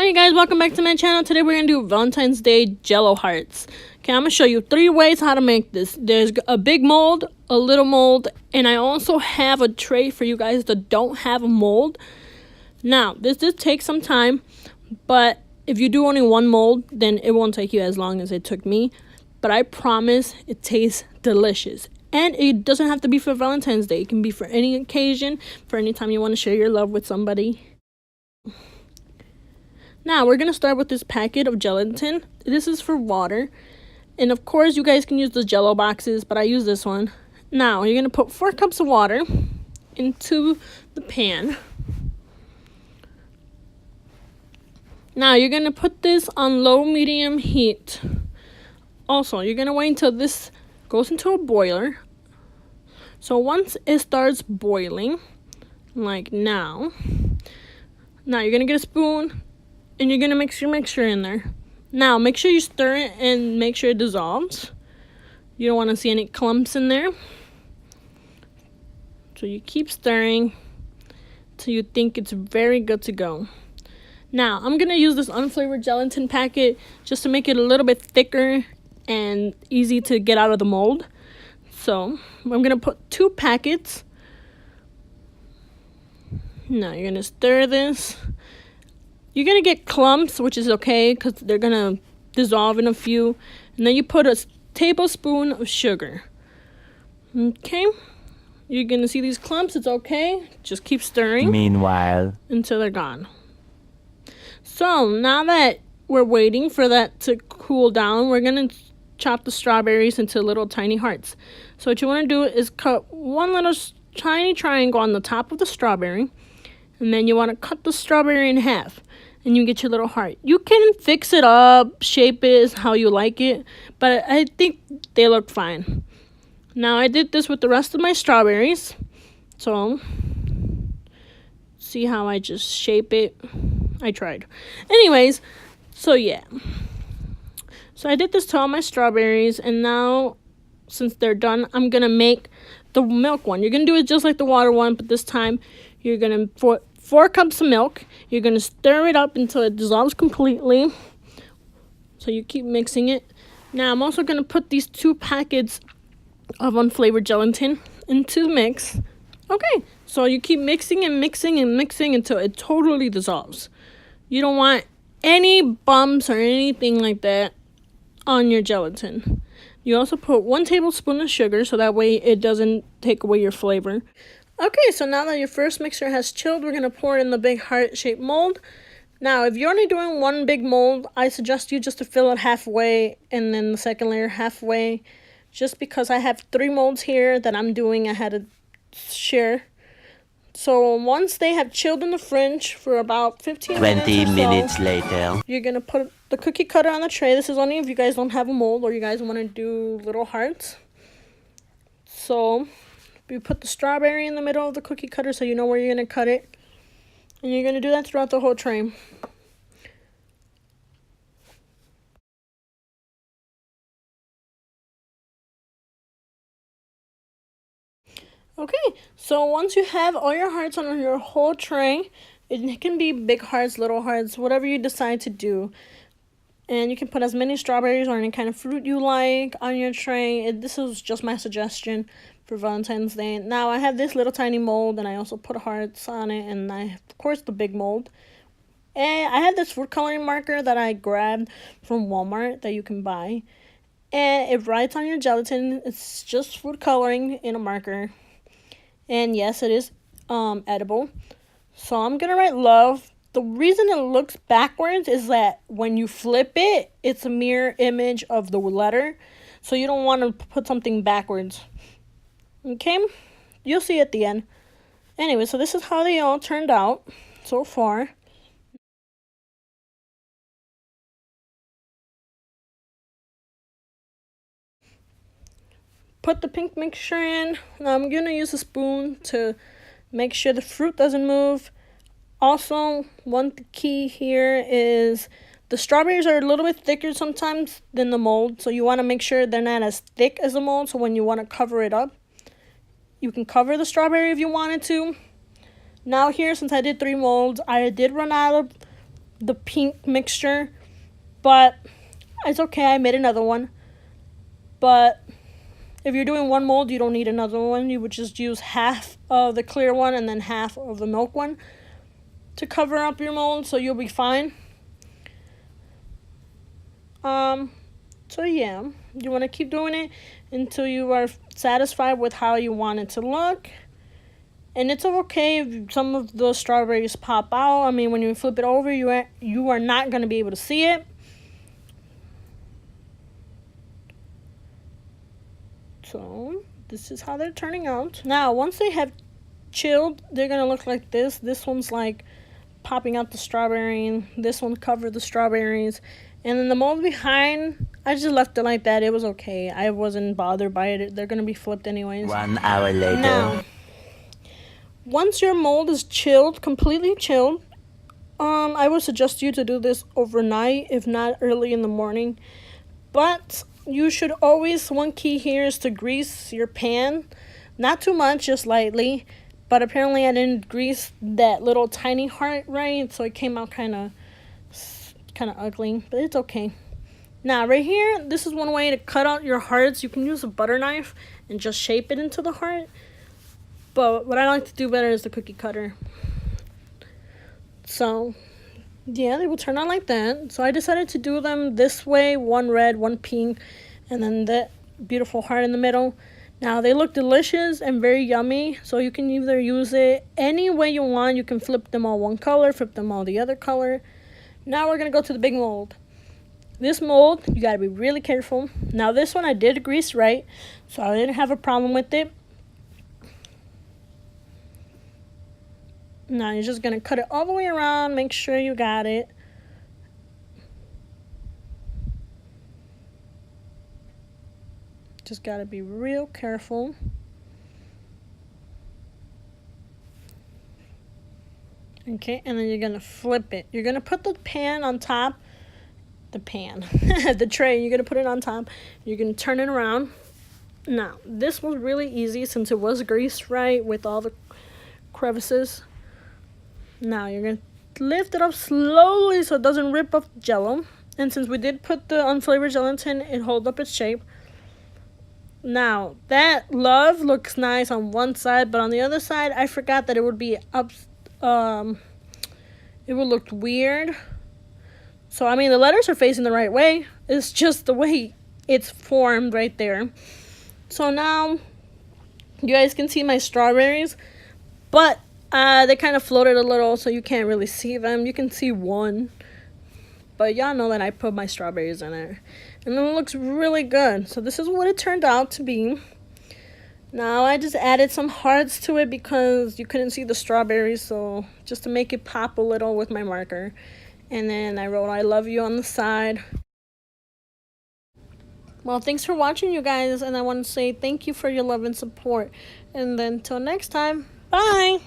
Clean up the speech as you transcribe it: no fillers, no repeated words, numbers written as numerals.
Hi guys, welcome back to my channel. Today we're going to do Valentine's Day Jello hearts. Okay, I'm going to show you 3 ways how to make this. There's a big mold, a little mold, and I also have a tray for you guys that don't have a mold. Now, this does take some time, but if you do only one mold, then it won't take you as long as it took me. But I promise it tastes delicious. And it doesn't have to be for Valentine's Day. It can be for any occasion, for any time you want to share your love with somebody. Now, we're going to start with this packet of gelatin. This is for water. And of course, you guys can use the Jello boxes, but I use this one. Now, you're going to put 4 cups of water into the pan. Now, you're going to put this on low-medium heat. Also, you're going to wait until this goes into a boiler. So once it starts boiling, like now you're going to get a spoon. And you're going to mix your mixture in there. Now, make sure you stir it and make sure it dissolves. You don't want to see any clumps in there. So you keep stirring till you think it's very good to go. Now, I'm going to use this unflavored gelatin packet just to make it a little bit thicker and easy to get out of the mold. So, I'm going to put 2 packets. Now, you're going to stir this. You're going to get clumps, which is okay because they're going to dissolve in a few. And then you put a tablespoon of sugar. Okay. You're going to see these clumps. It's okay. Just keep stirring. Meanwhile, until they're gone. So, now that we're waiting for that to cool down, we're going to chop the strawberries into little tiny hearts. So, what you want to do is cut one little tiny triangle on the top of the strawberry. And then you want to cut the strawberry in half. And you get your little heart. You can fix it up, shape it how you like it. But I think they look fine. Now, I did this with the rest of my strawberries. So, see how I just shape it? I tried. Anyways, so yeah. So, I did this to all my strawberries. And now, since they're done, I'm going to make the milk one. You're going to do it just like the water one. But this time, you're going to put 4 cups of milk. You're going to stir it up until it dissolves completely. So you keep mixing it. Now I'm also going to put these 2 packets of unflavored gelatin into the mix. Okay, so you keep mixing and mixing and mixing until it totally dissolves. You don't want any bumps or anything like that on your gelatin. You also put 1 tablespoon of sugar so that way it doesn't take away your flavor. Okay, so now that your first mixture has chilled, we're going to pour it in the big heart-shaped mold. Now, if you're only doing 1 big mold, I suggest you just to fill it halfway and then the second layer halfway. Just because I have 3 molds here that I'm doing, I had to share. So once they have chilled in the fridge for about 15 minutes 20 minutes later, you're going to put the cookie cutter on the tray. This is only if you guys don't have a mold or you guys want to do little hearts. So you put the strawberry in the middle of the cookie cutter so you know where you're going to cut it. And you're going to do that throughout the whole tray. Okay, so once you have all your hearts on your whole tray, it can be big hearts, little hearts, whatever you decide to do. And you can put as many strawberries or any kind of fruit you like on your tray. This is just my suggestion for Valentine's Day. Now, I have this little tiny mold, and I also put hearts on it, and I have, of course, the big mold. And I have this food coloring marker that I grabbed from Walmart that you can buy. And it writes on your gelatin, it's just food coloring in a marker. And yes, it is edible. So I'm going to write love. The reason it looks backwards is that when you flip it, it's a mirror image of the letter. So you don't want to put something backwards. Okay? You'll see at the end. Anyway, so this is how they all turned out so far. Put the pink mixture in. Now I'm going to use a spoon to make sure the fruit doesn't move. Also, one key here is the strawberries are a little bit thicker sometimes than the mold. So you want to make sure they're not as thick as the mold. So when you want to cover it up, you can cover the strawberry if you wanted to. Now here, since I did 3 molds, I did run out of the pink mixture, but it's okay. I made another one. But if you're doing one mold, you don't need another one. You would just use half of the clear one and then half of the milk one to cover up your mold, so you'll be fine. So yeah, you want to keep doing it until you are satisfied with how you want it to look. And it's okay if some of the strawberries pop out. I mean, when you flip it over, you are not going to be able to see it. So this is how they're turning out. Now, once they have chilled, they're going to look like this. This one's like popping out the strawberry. This one covered the strawberries. And then the mold behind, I just left it like that. It was okay. I wasn't bothered by it. They're going to be flipped anyways. 1 hour later. Now, once your mold is chilled, completely chilled, I would suggest you to do this overnight, if not early in the morning. But you should always, one key here is to grease your pan. Not too much, just lightly. But apparently I didn't grease that little tiny heart right, so it came out kind of ugly, but it's okay. Now right here, this is one way to cut out your hearts. You can use a butter knife and just shape it into the heart, but what I like to do better is the cookie cutter. So yeah, they will turn out like that. So I decided to do them this way, one red, one pink, and then that beautiful heart in the middle. Now they look delicious and very yummy, so you can either use it any way you want. You can flip them all one color, flip them all the other color. Now we're going to go to the big mold. This mold, you got to be really careful. Now this one I did grease right, so I didn't have a problem with it. Now you're just going to cut it all the way around. Make sure you got it. Just got to be real careful. Okay, and then you're going to flip it. You're going to put the pan on top. The tray. You're going to put it on top. You're going to turn it around. Now, this was really easy since it was greased right with all the crevices. Now, you're going to lift it up slowly so it doesn't rip off the Jello. And since we did put the unflavored gelatin, it holds up its shape. Now, that love looks nice on one side, but on the other side, I forgot that it would be up. It would look weird. So, I mean, the letters are facing the right way. It's just the way it's formed right there. So now, you guys can see my strawberries, but they kind of floated a little, so you can't really see them. You can see one, but y'all know that I put my strawberries in it. And it looks really good. So this is what it turned out to be. Now I just added some hearts to it because you couldn't see the strawberries, so just to make it pop a little with my marker. And then I wrote I love you on the side. Well, thanks for watching, you guys, and I want to say thank you for your love and support. And then till next time, bye!